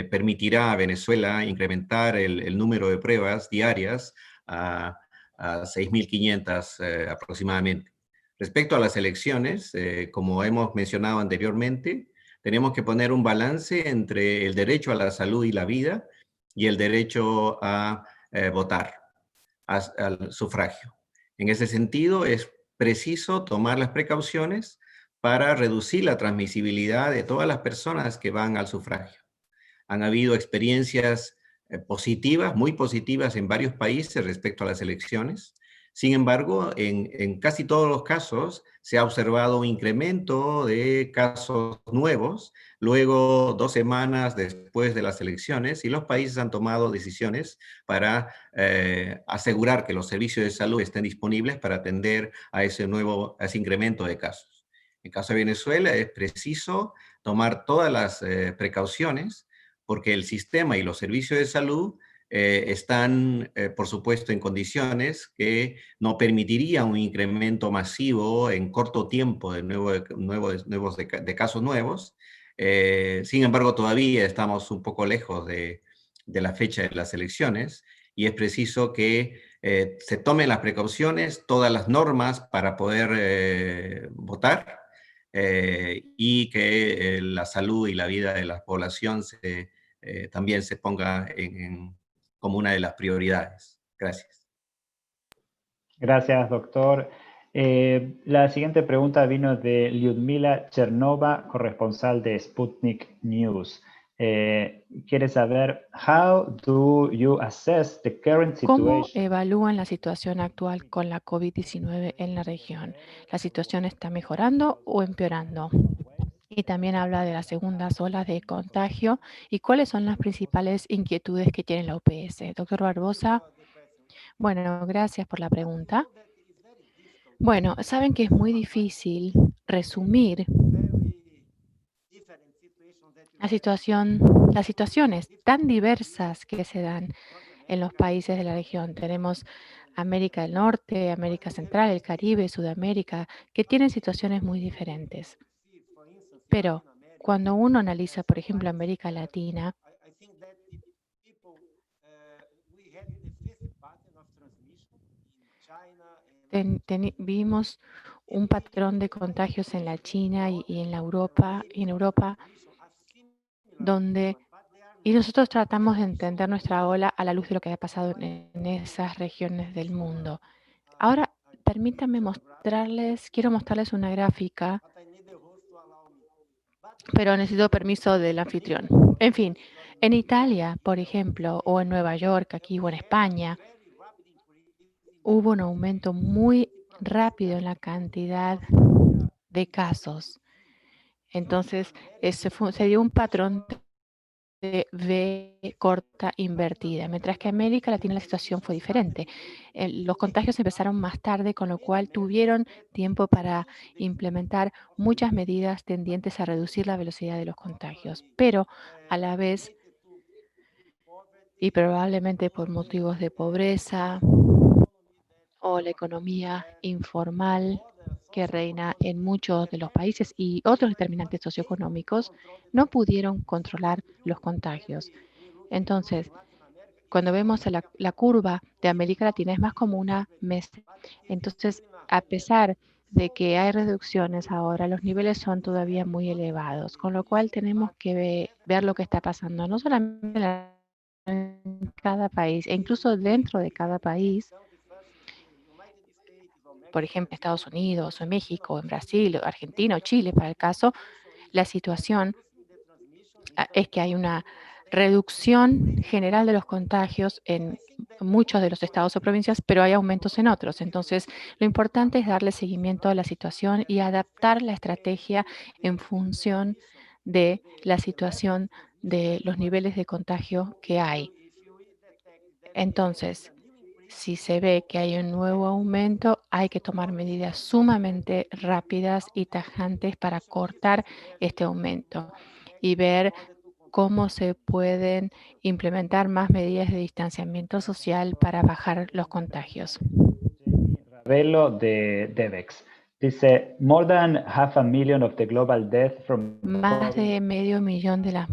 permitirá a Venezuela incrementar el número de pruebas diarias a 6.500 aproximadamente. Respecto a las elecciones, como hemos mencionado anteriormente, tenemos que poner un balance entre el derecho a la salud y la vida y el derecho a votar, al sufragio. En ese sentido, es preciso tomar las precauciones para reducir la transmisibilidad de todas las personas que van al sufragio. Han habido experiencias positivas, muy positivas en varios países respecto a las elecciones. Sin embargo, en casi todos los casos se ha observado un incremento de casos nuevos, luego 2 semanas después de las elecciones, y los países han tomado decisiones para asegurar que los servicios de salud estén disponibles para atender a ese incremento de casos. En el caso de Venezuela es preciso tomar todas las precauciones porque el sistema y los servicios de salud están, por supuesto, en condiciones que no permitirían un incremento masivo en corto tiempo de casos nuevos. Sin embargo, todavía estamos un poco lejos de la fecha de las elecciones y es preciso que se tomen las precauciones, todas las normas para poder votar y que la salud y la vida de la población también se ponga como una de las prioridades. Gracias. Gracias, doctor. La siguiente pregunta vino de Lyudmila Chernova, corresponsal de Sputnik News. Quiere saber, how do you assess the current ¿Cómo situation? evalúan la situación actual con la COVID-19 en la región? ¿La situación está mejorando o empeorando? Y también habla de las segundas olas de contagio y cuáles son las principales inquietudes que tiene la OPS. Doctor Barbosa, bueno, gracias por la pregunta. Bueno, saben que es muy difícil resumir las situaciones tan diversas que se dan en los países de la región. Tenemos América del Norte, América Central, el Caribe, Sudamérica, que tienen situaciones muy diferentes. Pero cuando uno analiza, por ejemplo, América Latina, vimos un patrón de contagios en la China y en Europa, y nosotros tratamos de entender nuestra ola a la luz de lo que ha pasado en esas regiones del mundo. Ahora, permítanme quiero mostrarles una gráfica, pero necesito permiso del anfitrión. En fin, en Italia, por ejemplo, o en Nueva York, aquí o en España, hubo un aumento muy rápido en la cantidad de casos. Entonces, se dio un patrón de V corta invertida, mientras que en América Latina la situación fue diferente. Los contagios empezaron más tarde, con lo cual tuvieron tiempo para implementar muchas medidas tendientes a reducir la velocidad de los contagios, pero a la vez, y probablemente por motivos de pobreza o la economía informal que reina en muchos de los países y otros determinantes socioeconómicos, no pudieron controlar los contagios. Entonces, cuando vemos la curva de América Latina es más como una mesa. Entonces, a pesar de que hay reducciones ahora, los niveles son todavía muy elevados, con lo cual tenemos que ver lo que está pasando, no solamente en cada país, e incluso dentro de cada país, por ejemplo, Estados Unidos, o en México, en Brasil, o Argentina, o Chile, para el caso, la situación es que hay una reducción general de los contagios en muchos de los estados o provincias, pero hay aumentos en otros. Entonces, lo importante es darle seguimiento a la situación y adaptar la estrategia en función de la situación de los niveles de contagio que hay. Entonces, si se ve que hay un nuevo aumento, hay que tomar medidas sumamente rápidas y tajantes para cortar este aumento y ver cómo se pueden implementar más medidas de distanciamiento social para bajar los contagios. Ravelo de Devex. Dice, more than 500,000 of the global death from Más de 500,000 de las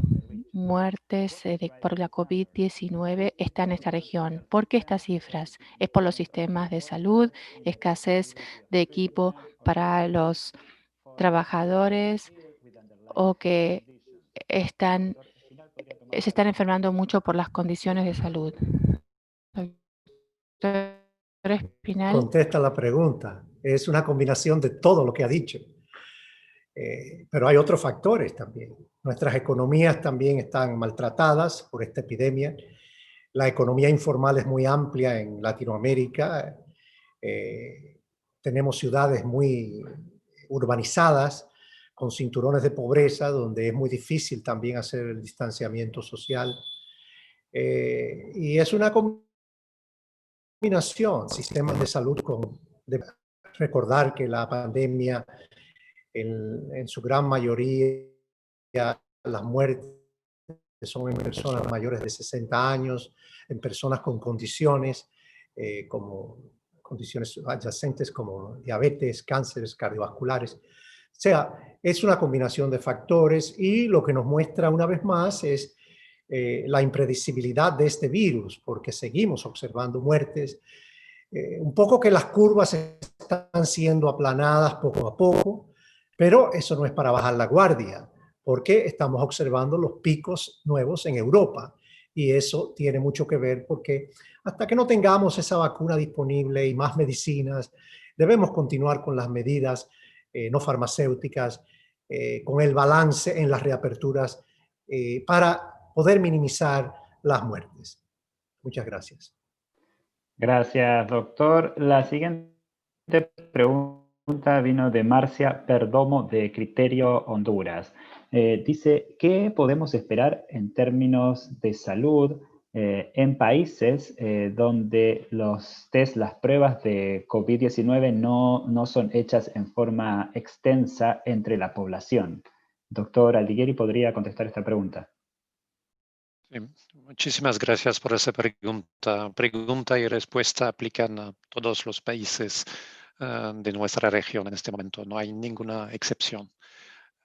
muertes por la COVID-19 está en esta región. ¿Por qué estas cifras? Es por los sistemas de salud, escasez de equipo para los trabajadores o que se están enfermando mucho por las condiciones de salud. Doctor Espinal. Contesta la pregunta. Es una combinación de todo lo que ha dicho. Pero hay otros factores también. Nuestras economías también están maltratadas por esta epidemia. La economía informal es muy amplia en Latinoamérica. Tenemos ciudades muy urbanizadas, con cinturones de pobreza, donde es muy difícil también hacer el distanciamiento social. Y es una combinación, sistemas de salud recordar que la pandemia, en su gran mayoría, las muertes son en personas mayores de 60 años, en personas con condiciones como condiciones adyacentes como diabetes, cánceres cardiovasculares. O sea, es una combinación de factores y lo que nos muestra una vez más es la impredecibilidad de este virus, porque seguimos observando muertes. Un poco que las curvas están siendo aplanadas poco a poco, pero eso no es para bajar la guardia, porque estamos observando los picos nuevos en Europa. Y eso tiene mucho que ver porque hasta que no tengamos esa vacuna disponible y más medicinas, debemos continuar con las medidas no farmacéuticas, con el balance en las reaperturas para poder minimizar las muertes. Muchas gracias. Gracias, doctor. La siguiente pregunta vino de Marcia Perdomo de Criterio Honduras. Dice, ¿qué podemos esperar en términos de salud en países donde los test, las pruebas de COVID-19 no son hechas en forma extensa entre la población? Doctor Aldigueri, ¿podría contestar esta pregunta? Sí, muchísimas gracias por esa pregunta. Pregunta y respuesta aplican a todos los países de nuestra región en este momento. No hay ninguna excepción.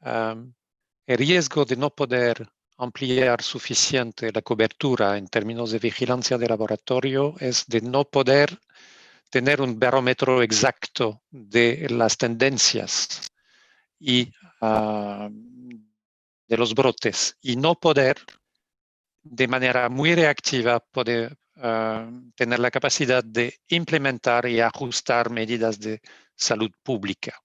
El riesgo de no poder ampliar suficiente la cobertura en términos de vigilancia de laboratorio es de no poder tener un barómetro exacto de las tendencias y de los brotes y no poder de manera muy reactiva poder tener la capacidad de implementar y ajustar medidas de salud pública.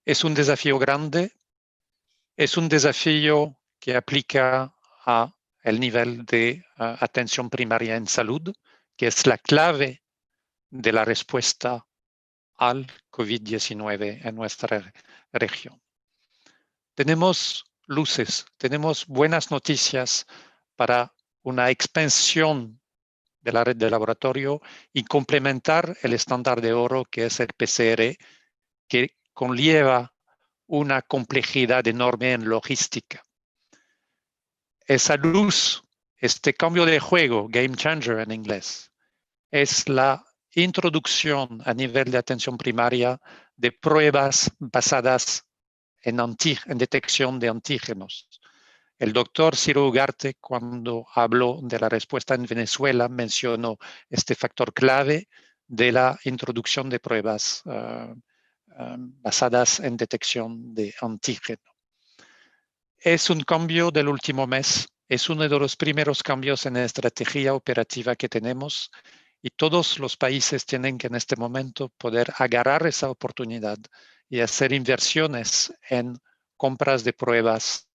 Es un desafío grande, es un desafío que aplica a el nivel de atención primaria en salud, que es la clave de la respuesta al COVID-19 en nuestra región. Tenemos luces, tenemos buenas noticias para una expansión de la red de laboratorio y complementar el estándar de oro que es el PCR, que conlleva una complejidad enorme en logística. Esa luz, este cambio de juego, game changer en inglés, es la introducción a nivel de atención primaria de pruebas basadas en detección de antígenos. El doctor Ciro Ugarte, cuando habló de la respuesta en Venezuela, mencionó este factor clave de la introducción de pruebas basadas en detección de antígeno. Es un cambio del último mes, es uno de los primeros cambios en la estrategia operativa que tenemos y todos los países tienen que en este momento poder agarrar esa oportunidad y hacer inversiones en compras de pruebas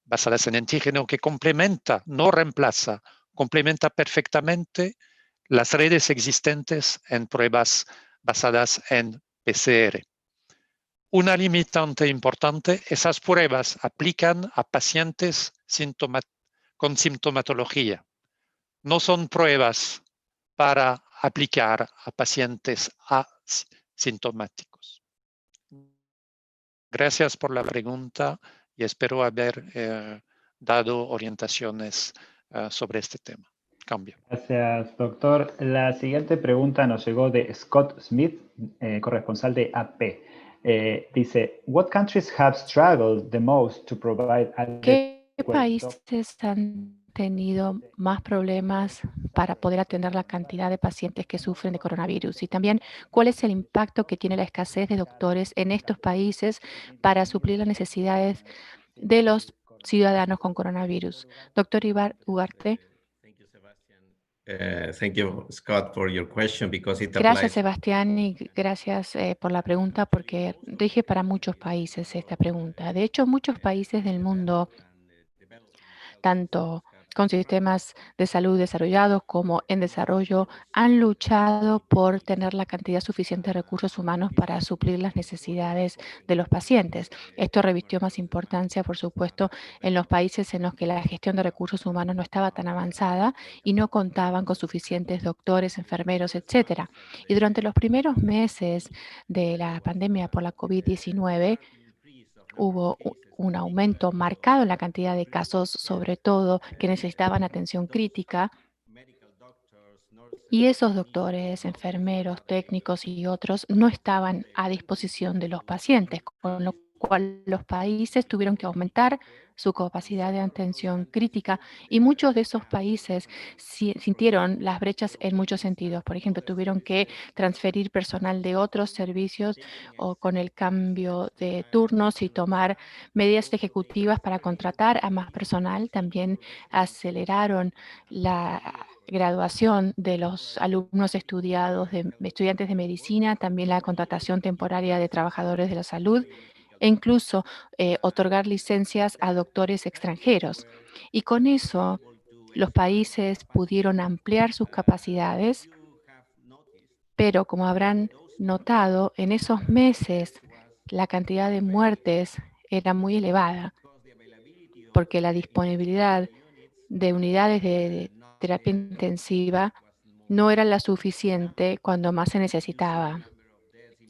basadas en antígeno que complementa, no reemplaza, complementa perfectamente las redes existentes en pruebas basadas en PCR. Una limitante importante, esas pruebas aplican a pacientes con sintomatología. No son pruebas para aplicar a pacientes asintomáticos. Gracias por la pregunta y espero haber dado orientaciones sobre este tema. Cambio. Gracias, doctor. La siguiente pregunta nos llegó de Scott Smith, corresponsal de AP. Dice, what countries have struggled the most to provide ¿Qué países han tenido más problemas para poder atender la cantidad de pacientes que sufren de coronavirus? Y también, ¿cuál es el impacto que tiene la escasez de doctores en estos países para suplir las necesidades de los ciudadanos con coronavirus? Doctor Ugarte. Thank you, Scott, for your question because it Gracias, applies. Sebastián, y gracias por la pregunta porque rige para muchos países esta pregunta. De hecho, muchos países del mundo, tanto con sistemas de salud desarrollados como en desarrollo, han luchado por tener la cantidad suficiente de recursos humanos para suplir las necesidades de los pacientes. Esto revistió más importancia, por supuesto, en los países en los que la gestión de recursos humanos no estaba tan avanzada y no contaban con suficientes doctores, enfermeros, etcétera. Y durante los primeros meses de la pandemia por la COVID-19, hubo un aumento marcado en la cantidad de casos, sobre todo que necesitaban atención crítica. Y esos doctores, enfermeros, técnicos y otros no estaban a disposición de los pacientes, con lo cual los países tuvieron que aumentar su capacidad de atención crítica y muchos de esos países sintieron las brechas en muchos sentidos. Por ejemplo, tuvieron que transferir personal de otros servicios o con el cambio de turnos y tomar medidas ejecutivas para contratar a más personal. También aceleraron la graduación de los alumnos estudiantes de medicina, también la contratación temporaria de trabajadores de la salud e incluso otorgar licencias a doctores extranjeros. Y con eso los países pudieron ampliar sus capacidades, pero como habrán notado, en esos meses la cantidad de muertes era muy elevada, porque la disponibilidad de unidades de terapia intensiva no era la suficiente cuando más se necesitaba.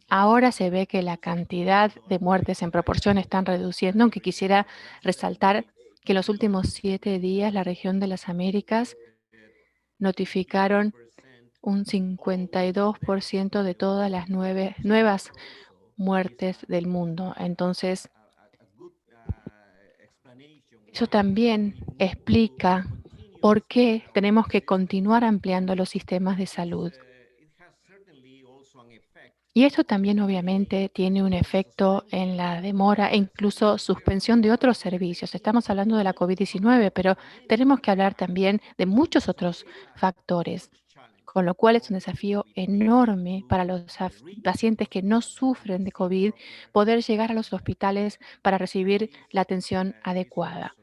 Ahora se ve que la cantidad de muertes en proporción están reduciendo, aunque quisiera resaltar que en los últimos 7 días la región de las Américas notificaron un 52% de todas las nuevas muertes del mundo. Entonces, eso también explica por qué tenemos que continuar ampliando los sistemas de salud. Y esto también obviamente tiene un efecto en la demora e incluso suspensión de otros servicios. Estamos hablando de la COVID-19, pero tenemos que hablar también de muchos otros factores, con lo cual es un desafío enorme para los pacientes que no sufren de COVID poder llegar a los hospitales para recibir la atención adecuada.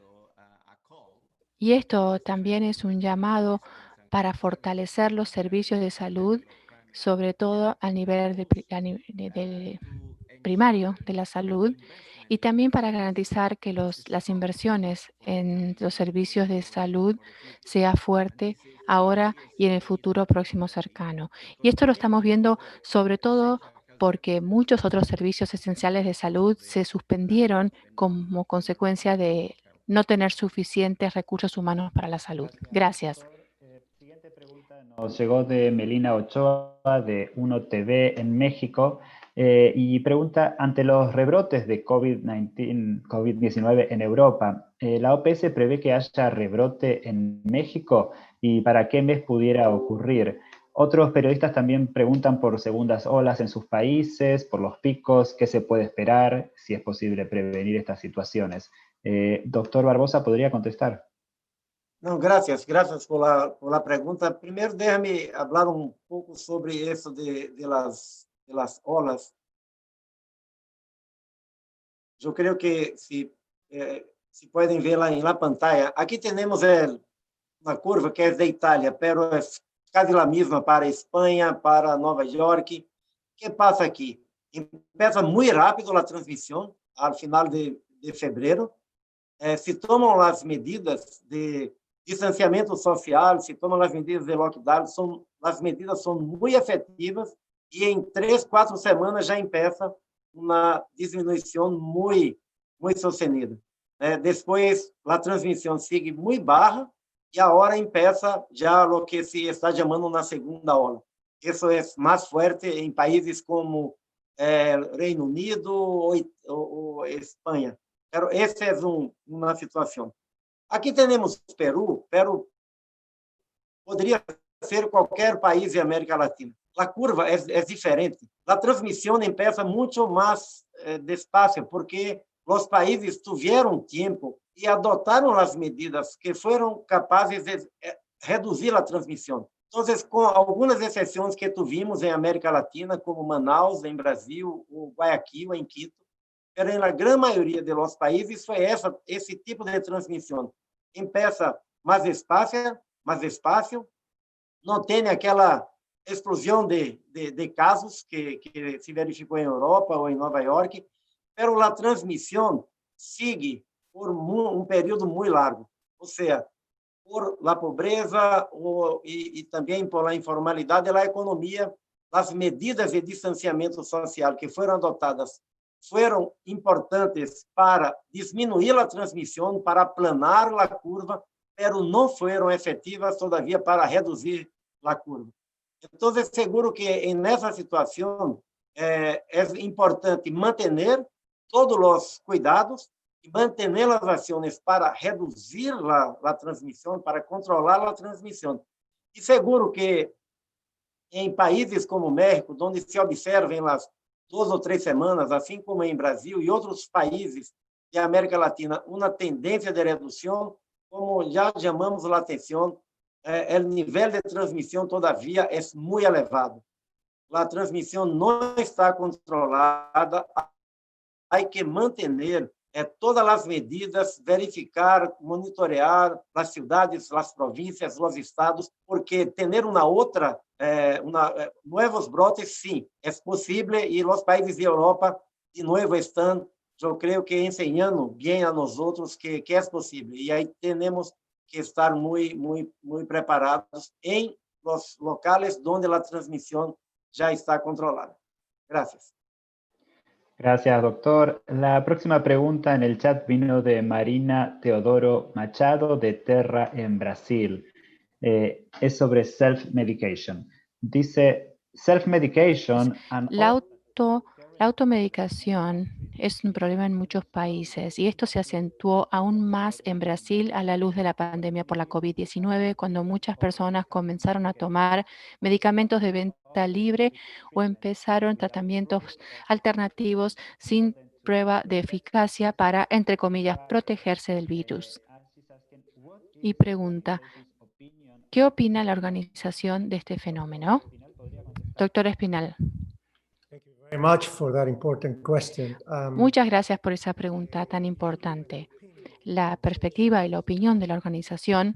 Y esto también es un llamado para fortalecer los servicios de salud, sobre todo a nivel del primario de la salud, y también para garantizar que las inversiones en los servicios de salud sea fuerte ahora y en el futuro próximo cercano. Y esto lo estamos viendo sobre todo porque muchos otros servicios esenciales de salud se suspendieron como consecuencia de no tener suficientes recursos humanos para la salud. Gracias. Siguiente pregunta nos llegó de Melina Ochoa de 1TV en México y pregunta, ante los rebrotes de COVID-19 en Europa, ¿la OPS prevé que haya rebrote en México y para qué mes pudiera ocurrir? Otros periodistas también preguntan por segundas olas en sus países, por los picos, qué se puede esperar, si es posible prevenir estas situaciones. Doctor Barbosa, ¿podría contestar? Não, graças por la pregunta. Primeiro, déjame hablar um pouco sobre isso de las olas. Eu creio que se podem ver lá em la pantalla, aqui temos uma curva que é de Itália, pero é quase a mesma para Espanha, para Nova York. O que passa aqui? Empieza muito rápido a transmissão, ao final de fevereiro. Se tomam as medidas de distanciamento social, se tomam as medidas de lockdown, as medidas são muito efetivas e em 3, 4 semanas já empieza uma diminuição muito sostenida. Depois, a transmissão segue muito baixa e agora empieza já o que se está chamando na segunda ola. Isso é mais forte em países como Reino Unido ou Espanha. Pero essa é uma situação. Aqui temos Peru. Peru poderia ser qualquer país da América Latina. A curva é diferente. A transmissão empieza muito mais despacio, porque os países tiveram tempo e adotaram as medidas que foram capazes de reduzir a transmissão. Então, com algumas exceções que tivemos em América Latina, como Manaus, em Brasil, ou Guayaquil, em Quito, mas na grande maioria dos países foi esse tipo de transmissão. Empieza mais despacio, não tem aquela explosão de casos que se verificou em Europa ou em Nova York, mas a transmissão segue por um período muito largo, ou seja, por la pobreza e também por la informalidade da economia, as medidas de distanciamento social que foram adotadas foram importantes para diminuir a transmissão, para aplanar a curva, mas não foram efetivas, todavia, para reduzir a curva. Então, é seguro que, nessa situação, é importante manter todos os cuidados e manter as ações para reduzir a transmissão, para controlar a transmissão. E seguro que, em países como o México, onde se observam as 2 ou 3 semanas, assim como em Brasil e outros países da América Latina, uma tendência de redução, como já chamamos a atenção, o nível de transmissão, todavia, é muito elevado. A transmissão não está controlada, há que manter todas as medidas, verificar, monitorear as cidades, as províncias, os estados, porque ter novos brotes, sim, é possível, e os países da Europa, de novo, estão, eu creio que ensinando bem a nós outros que é possível. E aí temos que estar muito preparados em os locais onde a transmissão já está controlada. Gracias. Gracias, doctor. La próxima pregunta en el chat vino de Marina Teodoro Machado, de Terra, en Brasil. Es sobre self-medication. Dice, self-medication... La automedicación es un problema en muchos países y esto se acentuó aún más en Brasil a la luz de la pandemia por la COVID-19, cuando muchas personas comenzaron a tomar medicamentos de venta libre o empezaron tratamientos alternativos sin prueba de eficacia para, entre comillas, protegerse del virus. Y pregunta, ¿qué opina la organización de este fenómeno? Doctor Espinal. Muchas gracias por esa pregunta tan importante. La perspectiva y la opinión de la organización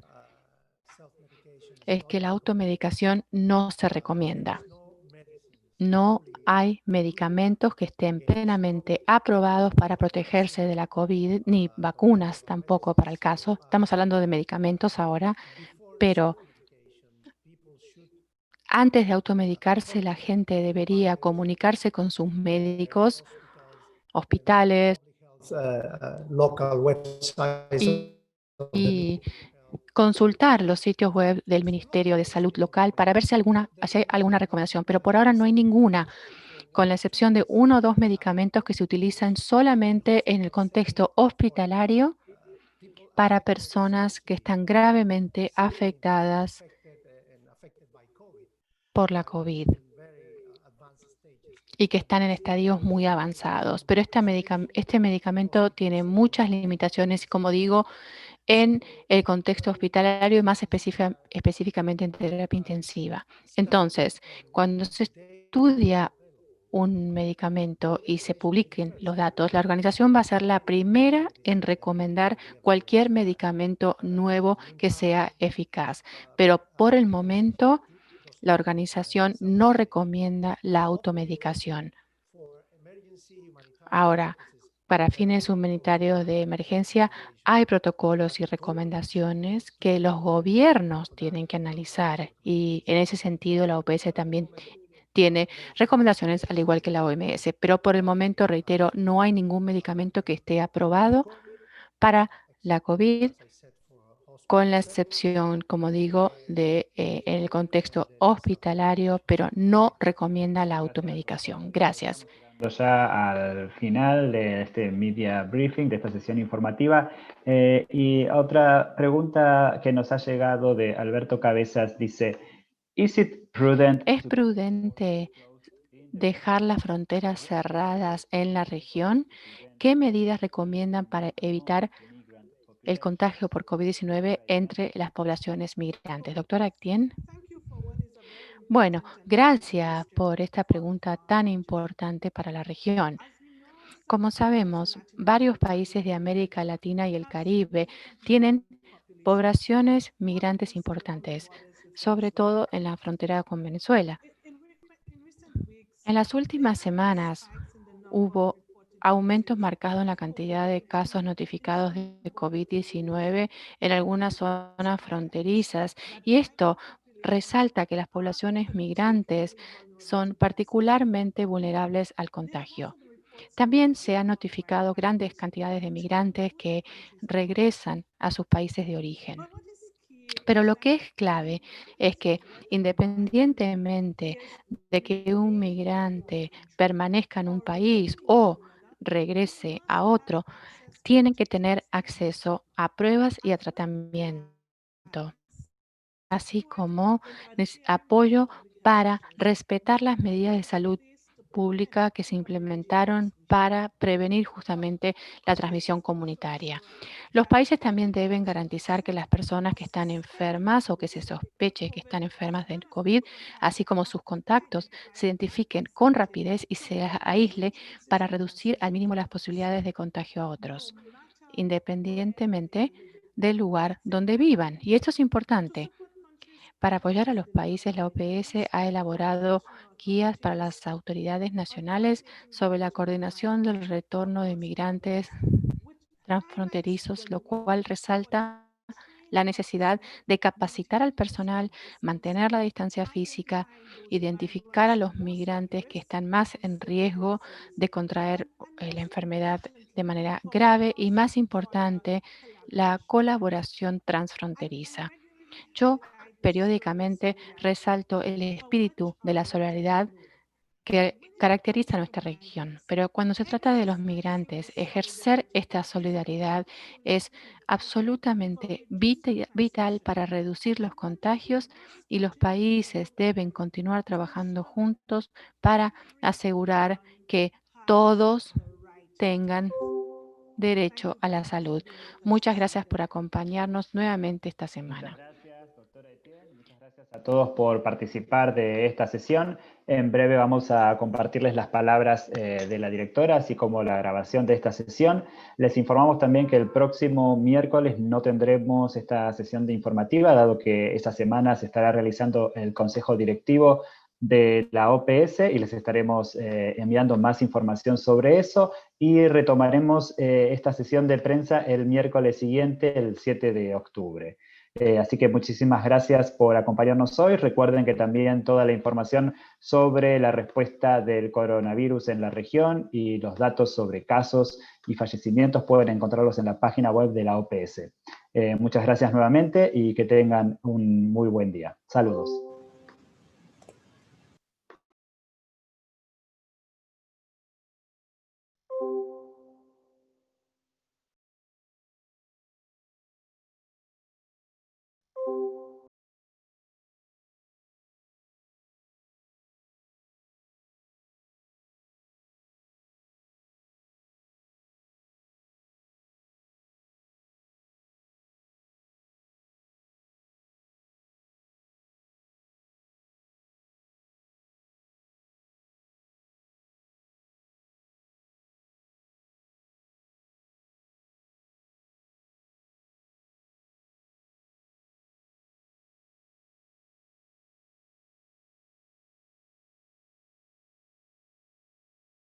es que la automedicación no se recomienda. No hay medicamentos que estén plenamente aprobados para protegerse de la COVID, ni vacunas tampoco para el caso. Estamos hablando de medicamentos ahora, pero antes de automedicarse, la gente debería comunicarse con sus médicos, hospitales y consultar los sitios web del Ministerio de Salud local para ver si hay alguna recomendación. Pero por ahora no hay ninguna, con la excepción de 1 o 2 medicamentos que se utilizan solamente en el contexto hospitalario para personas que están gravemente afectadas por la COVID y que están en estadios muy avanzados. Pero este medicamento tiene muchas limitaciones, como digo, en el contexto hospitalario y más específicamente en terapia intensiva. Entonces, cuando se estudia un medicamento y se publiquen los datos, la organización va a ser la primera en recomendar cualquier medicamento nuevo que sea eficaz. Pero por el momento, la organización no recomienda la automedicación. Ahora, para fines humanitarios de emergencia, hay protocolos y recomendaciones que los gobiernos tienen que analizar y en ese sentido la OPS también tiene recomendaciones al igual que la OMS, pero por el momento, reitero, no hay ningún medicamento que esté aprobado para la COVID, con la excepción, como digo, de en el contexto hospitalario, pero no recomienda la automedicación. Gracias. Ya al final de este media briefing, de esta sesión informativa. Y otra pregunta que nos ha llegado de Alberto Cabezas dice, ¿Es prudente dejar las fronteras cerradas en la región? ¿Qué medidas recomiendan para evitar el contagio por COVID-19 entre las poblaciones migrantes? Doctora Etienne. Bueno, gracias por esta pregunta tan importante para la región. Como sabemos, varios países de América Latina y el Caribe tienen poblaciones migrantes importantes, sobre todo en la frontera con Venezuela. En las últimas semanas hubo aumentos marcados en la cantidad de casos notificados de COVID-19 en algunas zonas fronterizas, y esto resalta que las poblaciones migrantes son particularmente vulnerables al contagio. También se han notificado grandes cantidades de migrantes que regresan a sus países de origen. Pero lo que es clave es que independientemente de que un migrante permanezca en un país o regrese a otro, tienen que tener acceso a pruebas y a tratamiento, así como apoyo para respetar las medidas de salud pública que se implementaron para prevenir justamente la transmisión comunitaria. Los países también deben garantizar que las personas que están enfermas o que se sospeche que están enfermas de COVID, así como sus contactos, se identifiquen con rapidez y se aísle para reducir al mínimo las posibilidades de contagio a otros, independientemente del lugar donde vivan. Y esto es importante. Para apoyar a los países, la OPS ha elaborado guías para las autoridades nacionales sobre la coordinación del retorno de migrantes transfronterizos, lo cual resalta la necesidad de capacitar al personal, mantener la distancia física, identificar a los migrantes que están más en riesgo de contraer la enfermedad de manera grave y, más importante, la colaboración transfronteriza. Yo periódicamente resalto el espíritu de la solidaridad que caracteriza a nuestra región. Pero cuando se trata de los migrantes, ejercer esta solidaridad es absolutamente vital para reducir los contagios, y los países deben continuar trabajando juntos para asegurar que todos tengan derecho a la salud. Muchas gracias por acompañarnos nuevamente esta semana. Muchas gracias a todos por participar de esta sesión. En breve vamos a compartirles las palabras de la directora, así como la grabación de esta sesión. Les informamos también que el próximo miércoles no tendremos esta sesión de informativa, dado que esta semana se estará realizando el Consejo Directivo de la OPS y les estaremos enviando más información sobre eso, y retomaremos esta sesión de prensa el miércoles siguiente, el 7 de octubre. Así que muchísimas gracias por acompañarnos hoy. Recuerden que también toda la información sobre la respuesta del coronavirus en la región y los datos sobre casos y fallecimientos pueden encontrarlos en la página web de la OPS. Muchas gracias nuevamente y que tengan un muy buen día. Saludos.